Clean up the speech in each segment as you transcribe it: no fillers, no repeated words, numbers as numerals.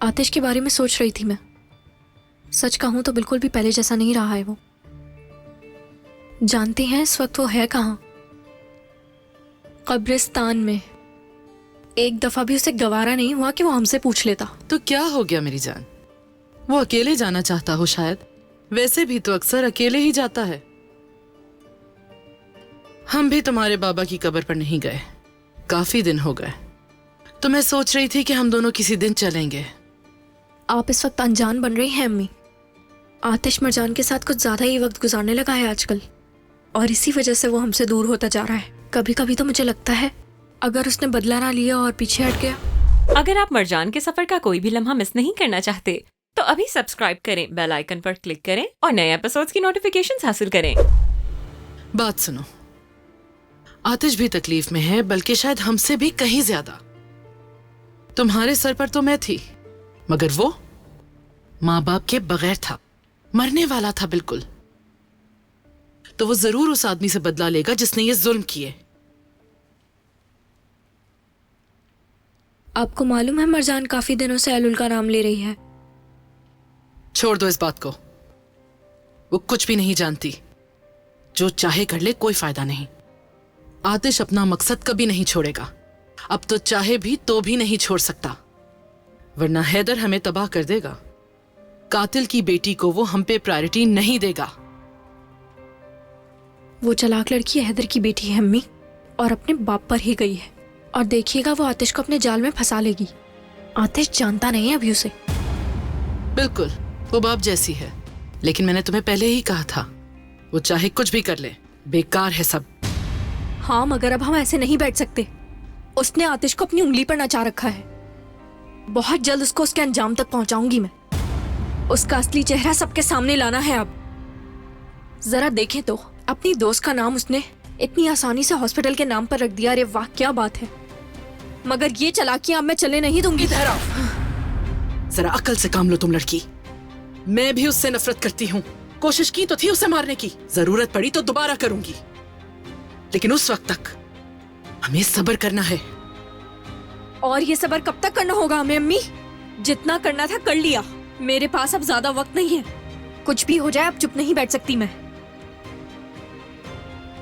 आतिश के बारे में सोच रही थी मैं। सच कहूं तो बिल्कुल भी पहले जैसा नहीं रहा है वो। जानते हैं इस वक्त वो है कहाँ? कब्रिस्तान में। एक दफा भी उसे गवारा नहीं हुआ कि वो हमसे पूछ लेता। तो क्या हो गया मेरी जान? वो अकेले जाना चाहता हो शायद। वैसे भी तो अक्सर अकेले ही जाता है। हम भी तुम्हारे बाबा की कब्र पर नहीं गए, काफी दिन हो गए। तो मैं सोच रही थी कि हम दोनों किसी दिन चलेंगे। आप इस वक्त अनजान बन रही हैं अम्मी। आतिश मरजान के साथ कुछ ज्यादा ही वक्त गुजारने लगा है आजकल, और इसी वजह से वो हमसे दूर होता जा रहा है। कभी कभी तो मुझे लगता है अगर उसने बदला ना लिया और पीछे हट गया। अगर आप मरजान के सफर का कोई भी लम्हा मिस नहीं करना चाहते तो अभी सब्सक्राइब करें, बेल आइकन पर क्लिक करें और नए एपिसोड्स की नोटिफिकेशंस हासिल करें। बात सुनो, आतिश भी तकलीफ में है, बल्कि शायद हमसे भी कहीं ज्यादा। तुम्हारे सर पर तो मैं थी, मगर वो माँ बाप के बगैर था, मरने वाला था बिल्कुल। तो वो जरूर उस आदमी से बदला लेगा जिसने ये जुल्म किए। आपको मालूम है मरजान काफी दिनों से एलुल का नाम ले रही है। छोड़ दो इस बात को, वो कुछ भी नहीं जानती। जो चाहे कर ले, कोई फायदा नहीं। आतिश अपना मकसद कभी नहीं छोड़ेगा। अब तो चाहे भी तो भी नहीं छोड़ सकता, वरना हैदर हमें तबाह कर देगा। कातिल की बेटी को वो हम पे प्रायोरिटी नहीं देगा। वो चालाक लड़की हैदर की बेटी है अम्मी, और अपने बाप पर ही गई है। और देखिएगा वो आतिश को अपने जाल में फंसा लेगी। आतिश जानता नहीं है अभी उसे। बिल्कुल, वो बाप जैसी है। लेकिन मैंने तुम्हें पहले ही कहा था, वो चाहे कुछ भी कर ले, बेकार है सब। हाँ, मगर अब हम ऐसे नहीं बैठ सकते। उसने आतिश को अपनी उंगली पर नचा रखा है। बहुत जल्द उसको उसके अंजाम तक पहुंचाऊंगी मैं। उसका असली चेहरा सबके सामने लाना है। अब जरा देखें तो, अपनी दोस्त का नाम उसने इतनी आसानी से हॉस्पिटल के नाम पर रख दिया। अरे वाह, क्या बात है। मगर ये चालाकियां अब मैं चले नहीं दूंगी। जरा अकल से काम लो तुम लड़की। मैं भी उससे नफरत करती हूँ। कोशिश की तो थी उसे मारने की, जरूरत पड़ी तो दोबारा करूंगी, लेकिन उस वक्त तक हमें सब्र करना है। और ये सब्र कब तक करना होगा हमें अम्मी? जितना करना था कर लिया। मेरे पास अब ज्यादा वक्त नहीं है। कुछ भी हो जाए अब चुप नहीं बैठ सकती मैं।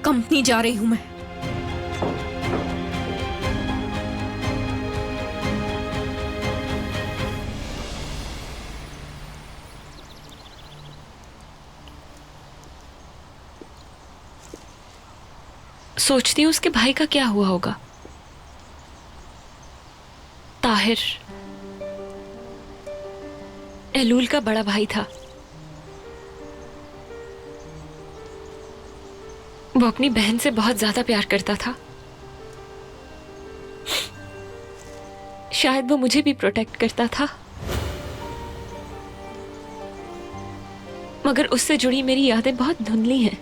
कंपनी जा रही हूं मैं। सोचती हूँ उसके भाई का क्या हुआ होगा। ताहिर एलूल का बड़ा भाई था। वो अपनी बहन से बहुत ज्यादा प्यार करता था। शायद वो मुझे भी प्रोटेक्ट करता था, मगर उससे जुड़ी मेरी यादें बहुत धुंधली हैं।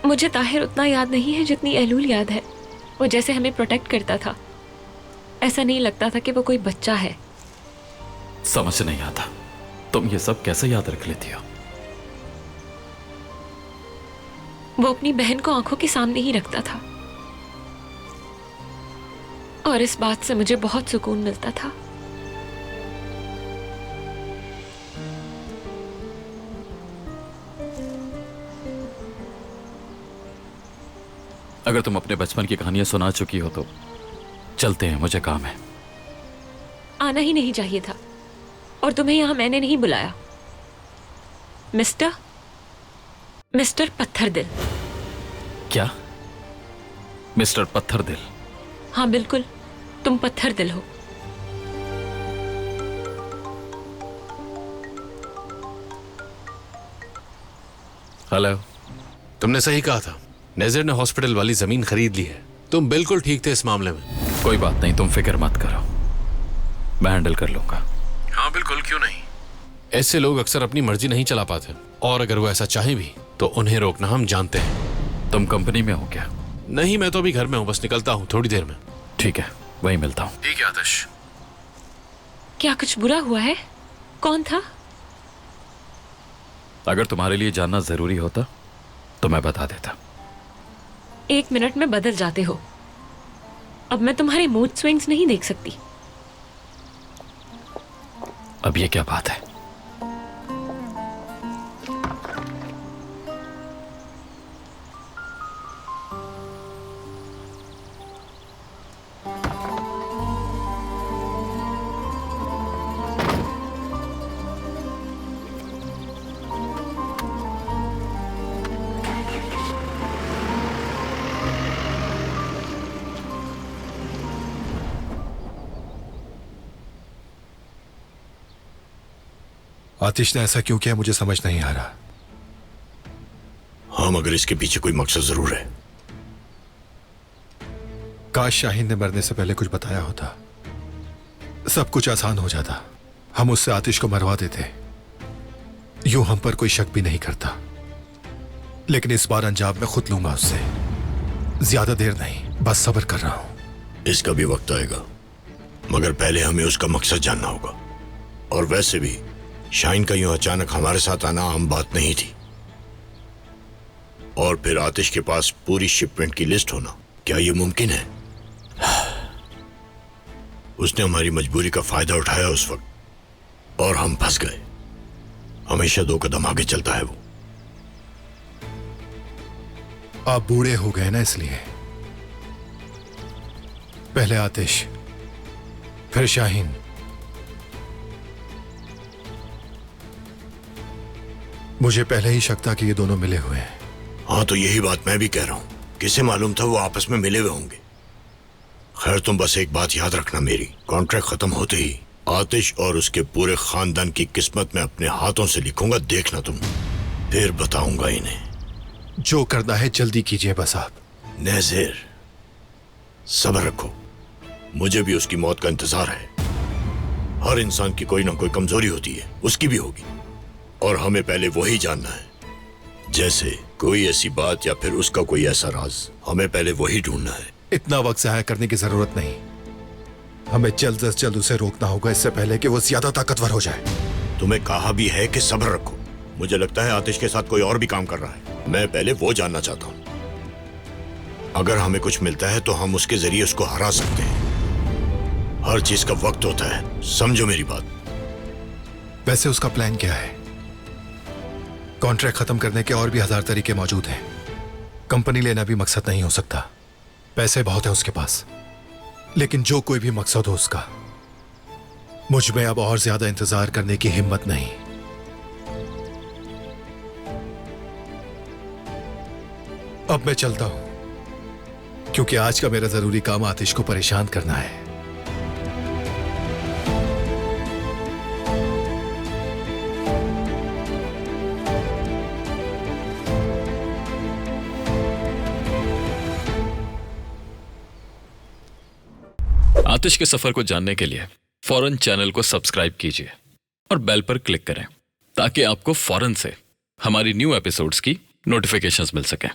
मुझे ताहिर उतना याद नहीं है जितनी एलूल याद है। वो जैसे हमें प्रोटेक्ट करता था, ऐसा नहीं लगता था कि वो कोई बच्चा है। समझ नहीं आता तुम ये सब कैसे याद रख लेती हो। वो अपनी बहन को आंखों के सामने ही रखता था, और इस बात से मुझे बहुत सुकून मिलता था। अगर तुम अपने बचपन की कहानियां सुना चुकी हो तो चलते हैं, मुझे काम है। आना ही नहीं चाहिए था, और तुम्हें यहां मैंने नहीं बुलाया। मिस्टर पत्थर दिल। क्या? मिस्टर पत्थर दिल? हाँ बिल्कुल, तुम पत्थर दिल हो। हेलो। तुमने सही कहा था, नेजर ने हॉस्पिटल वाली जमीन खरीद ली है। तुम बिल्कुल ठीक थे इस मामले में। कोई बात नहीं, तुम फिक्र मत करो, मैं हैंडल कर लूंगा। हाँ बिल्कुल, क्यों नहीं। ऐसे लोग अक्सर अपनी मर्जी नहीं चला पाते, और अगर वो ऐसा चाहे भी तो उन्हें रोकना हम जानते हैं। तुम कंपनी में हो क्या? नहीं, मैं तो अभी घर में हूँ, बस निकलता हूँ थोड़ी देर में। ठीक है, वहीं मिलता हूँ। ठीक है आतिश। क्या कुछ बुरा हुआ है? कौन था? अगर तुम्हारे लिए जानना जरूरी होता तो मैं बता देता। 1 मिनट में बदल जाते हो। अब मैं तुम्हारे मूड स्विंग्स नहीं देख सकती। अब ये क्या बात है? आतिश ने ऐसा क्यों किया मुझे समझ नहीं आ रहा। हाँ, मगर इसके पीछे कोई मकसद जरूर है। काश शाहीन ने मरने से पहले कुछ बताया होता, सब कुछ आसान हो जाता। हम उससे आतिश को मरवा देते, यूं हम पर कोई शक भी नहीं करता। लेकिन इस बार अंजाम मैं खुद लूंगा उससे। ज्यादा देर नहीं, बस सब्र कर रहा हूं। इसका भी वक्त आएगा, मगर पहले हमें उसका मकसद जानना होगा। और वैसे भी शाहीन का यूं अचानक हमारे साथ आना आम बात नहीं थी। और फिर आतिश के पास पूरी शिपमेंट की लिस्ट होना, क्या यह मुमकिन है? उसने हमारी मजबूरी का फायदा उठाया उस वक्त, और हम फंस गए। हमेशा 2 कदम आगे चलता है वो। आप बूढ़े हो गए ना, इसलिए। पहले आतिश, फिर शाहीन। मुझे पहले ही शक था कि ये दोनों मिले हुए हैं। हाँ, तो यही बात मैं भी कह रहा हूं। किसे मालूम था वो आपस में मिले हुए होंगे। खैर, तुम बस एक बात याद रखना मेरी, कॉन्ट्रैक्ट खत्म होते ही आतिश और उसके पूरे खानदान की किस्मत में अपने हाथों से लिखूंगा। देखना तुम, फिर बताऊंगा इन्हें। जो करना है जल्दी कीजिए बस आप। नज़ीर, सब्र रखो। मुझे भी उसकी मौत का इंतजार है। हर इंसान की कोई ना कोई कमजोरी होती है, उसकी भी होगी। और हमें पहले वही जानना है। जैसे कोई ऐसी बात या फिर उसका कोई ऐसा राज, हमें पहले वही ढूंढना है। इतना वक्त जाया करने की जरूरत नहीं। हमें जल्द से जल्द उसे रोकना होगा, इससे पहले कि वो ज्यादा ताकतवर हो जाए। तुम्हें कहा भी है कि सब्र रखो। मुझे लगता है आतिश के साथ कोई और भी काम कर रहा है। मैं पहले वो जानना चाहता हूं। अगर हमें कुछ मिलता है तो हम उसके जरिए उसको हरा सकते हैं। हर चीज का वक्त होता है, समझो मेरी बात। वैसे उसका प्लान क्या है? कॉन्ट्रैक्ट खत्म करने के और भी 1000 तरीके मौजूद हैं। कंपनी लेना भी मकसद नहीं हो सकता। पैसे बहुत है उसके पास। लेकिन जो कोई भी मकसद हो उसका, मुझ में अब और ज्यादा इंतजार करने की हिम्मत नहीं। अब मैं चलता हूं, क्योंकि आज का मेरा जरूरी काम आतिश को परेशान करना है। आतिश के सफर को जानने के लिए फौरन चैनल को सब्सक्राइब कीजिए और बेल पर क्लिक करें, ताकि आपको फौरन से हमारी न्यू एपिसोड्स की नोटिफिकेशंस मिल सकें।